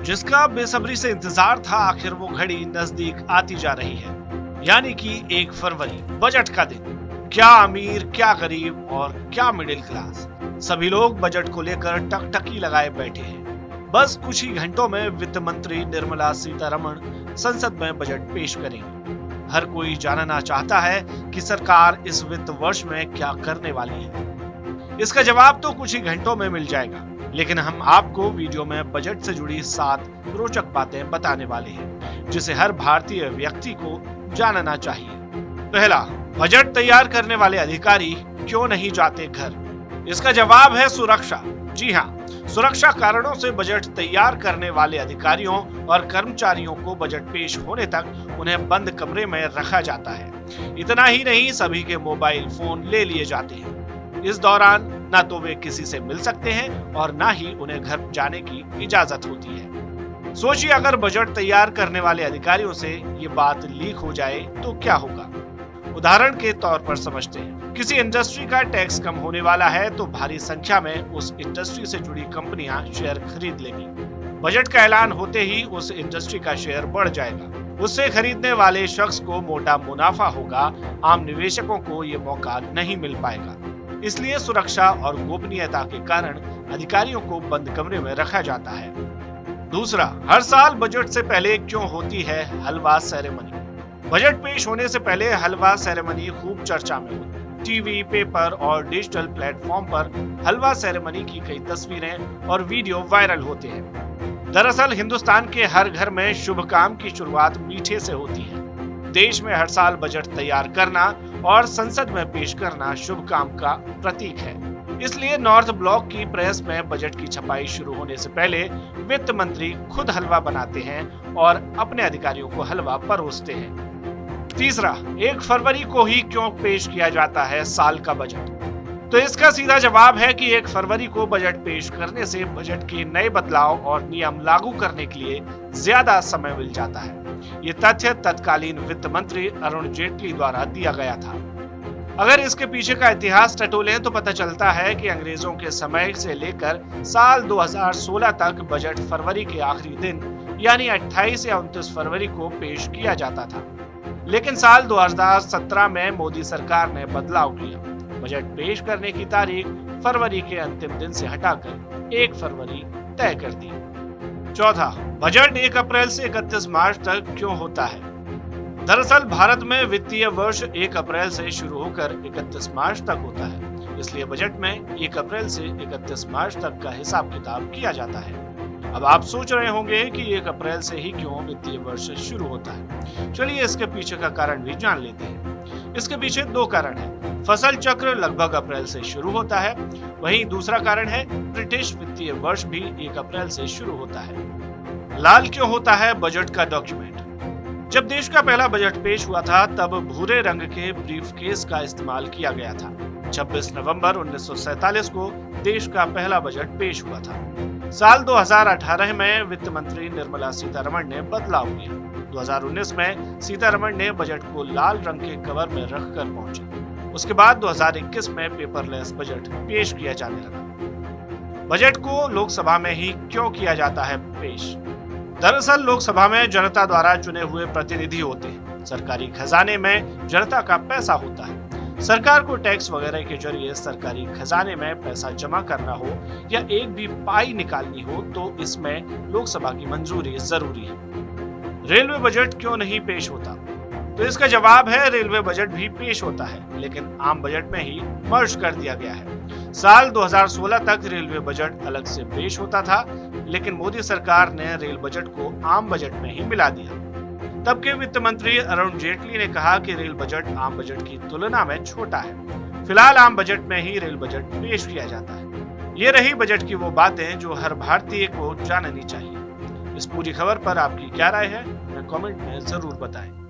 जिसका बेसब्री से इंतजार था, आखिर वो घड़ी नजदीक आती जा रही है। यानी कि 1 फरवरी, बजट का दिन। क्या अमीर, क्या गरीब और क्या मिडिल क्लास, सभी लोग बजट को लेकर टकटकी लगाए बैठे हैं। बस कुछ ही घंटों में वित्त मंत्री निर्मला सीतारमण संसद में बजट पेश करेंगी। हर कोई जानना चाहता है कि सरकार इस वित्त वर्ष में क्या करने वाली है। इसका जवाब तो कुछ ही घंटों में मिल जाएगा, लेकिन हम आपको वीडियो में बजट से जुड़ी 7 रोचक बातें बताने वाले हैं, जिसे हर भारतीय व्यक्ति को जानना चाहिए। पहला, बजट तैयार करने वाले अधिकारी क्यों नहीं जाते घर? इसका जवाब है सुरक्षा। जी हाँ, सुरक्षा कारणों से बजट तैयार करने वाले अधिकारियों और कर्मचारियों को बजट पेश होने तक उन्हें बंद कमरे में रखा जाता है। इतना ही नहीं, सभी के मोबाइल फोन ले लिए जाते हैं। इस दौरान ना तो वे किसी से मिल सकते हैं और ना ही उन्हें घर जाने की इजाजत होती है। सोचिए, अगर बजट तैयार करने वाले अधिकारियों से ये बात लीक हो जाए तो क्या होगा? उदाहरण के तौर पर समझते हैं, किसी इंडस्ट्री का टैक्स कम होने वाला है तो भारी संख्या में उस इंडस्ट्री से जुड़ी कंपनियां शेयर खरीद लेंगी। बजट का ऐलान होते ही उस इंडस्ट्री का शेयर बढ़ जाएगा। उससे खरीदने वाले शख्स को मोटा मुनाफा होगा, आम निवेशकों को ये मौका नहीं मिल पाएगा। इसलिए सुरक्षा और गोपनीयता के कारण अधिकारियों को बंद कमरे में रखा जाता है। दूसरा, हर साल बजट से पहले क्यों होती है हलवा सेरेमनी? बजट पेश होने से पहले हलवा सेरेमनी खूब चर्चा में होती। टीवी, पेपर और डिजिटल प्लेटफॉर्म पर हलवा सेरेमनी की कई तस्वीरें और वीडियो वायरल होते हैं। दरअसल हिंदुस्तान के हर घर में शुभ काम की शुरुआत मीठे से होती है। देश में हर साल बजट तैयार करना और संसद में पेश करना शुभ काम का प्रतीक है। इसलिए नॉर्थ ब्लॉक की प्रेस में बजट की छपाई शुरू होने से पहले वित्त मंत्री खुद हलवा बनाते हैं और अपने अधिकारियों को हलवा परोसते हैं। तीसरा, 1 फरवरी को ही क्यों पेश किया जाता है साल का बजट? तो इसका सीधा जवाब है कि 1 फरवरी को बजट पेश करने से बजट के नए बदलाव और नियम लागू करने के लिए ज्यादा समय मिल जाता है। ये तथ्य तत्कालीन वित्त मंत्री अरुण जेटली द्वारा दिया गया था। अगर इसके पीछे का इतिहास टटोलें तो पता चलता है कि अंग्रेजों के समय से लेकर साल 2016 तक बजट फरवरी के आखिरी दिन यानी 28 या 29 फरवरी को पेश किया जाता था। लेकिन साल 2017 में मोदी सरकार ने बदलाव किया। बजट पेश करने की तारीख फरवरी के अंतिम दिन से हटाकर 1 फरवरी तय कर दी। चौथा, बजट 1 अप्रैल से 31 मार्च तक क्यों होता है? दरअसल भारत में वित्तीय वर्ष 1 अप्रैल से शुरू होकर 31 मार्च तक होता है। इसलिए बजट में 1 अप्रैल से 31 मार्च तक का हिसाब किताब किया जाता है। अब आप सोच रहे होंगे कि 1 अप्रैल से ही क्यों वित्तीय वर्ष शुरू होता है। चलिए इसके पीछे का कारण भी जान लेते हैं। इसके पीछे 2 कारण हैं। फसल चक्र लगभग अप्रैल से शुरू होता है, वहीं दूसरा कारण है ब्रिटिश वित्तीय वर्ष भी 1 अप्रैल से शुरू होता है। लाल क्यों होता है बजट का डॉक्यूमेंट? जब देश का पहला बजट पेश हुआ था तब भूरे रंग के ब्रीफकेस का इस्तेमाल किया गया था। 26 नवंबर 1947 को देश का पहला बजट पेश हुआ था। साल 2018 में वित्त मंत्री निर्मला सीतारमण ने बदलाव किया। 2019 में सीतारमण ने बजट को लाल रंग के कवर में रखकर पहुंची। उसके बाद 2021 में पेपरलेस बजट पेश किया जाने लगा। बजट को लोकसभा में ही क्यों किया जाता है पेश? दरअसल लोकसभा में जनता द्वारा चुने हुए प्रतिनिधि होते हैं। सरकारी खजाने में जनता का पैसा होता है। सरकार को टैक्स वगैरह के जरिए सरकारी खजाने में पैसा जमा करना हो या एक भी पाई निकालनी हो तो इसमें लोकसभा की मंजूरी जरूरी है। रेलवे बजट क्यों नहीं पेश होता? तो इसका जवाब है रेलवे बजट भी पेश होता है, लेकिन आम बजट में ही मर्ज कर दिया गया है। साल 2016 तक रेलवे बजट अलग से पेश होता था, लेकिन मोदी सरकार ने रेल बजट को आम बजट में ही मिला दिया। तब के वित्त मंत्री अरुण जेटली ने कहा कि रेल बजट आम बजट की तुलना में छोटा है। फिलहाल आम बजट में ही रेल बजट पेश किया जाता है। ये रही बजट की वो बातें जो हर भारतीय को जाननी चाहिए। इस पूरी खबर पर आपकी क्या राय है, कमेंट में जरूर बताएं।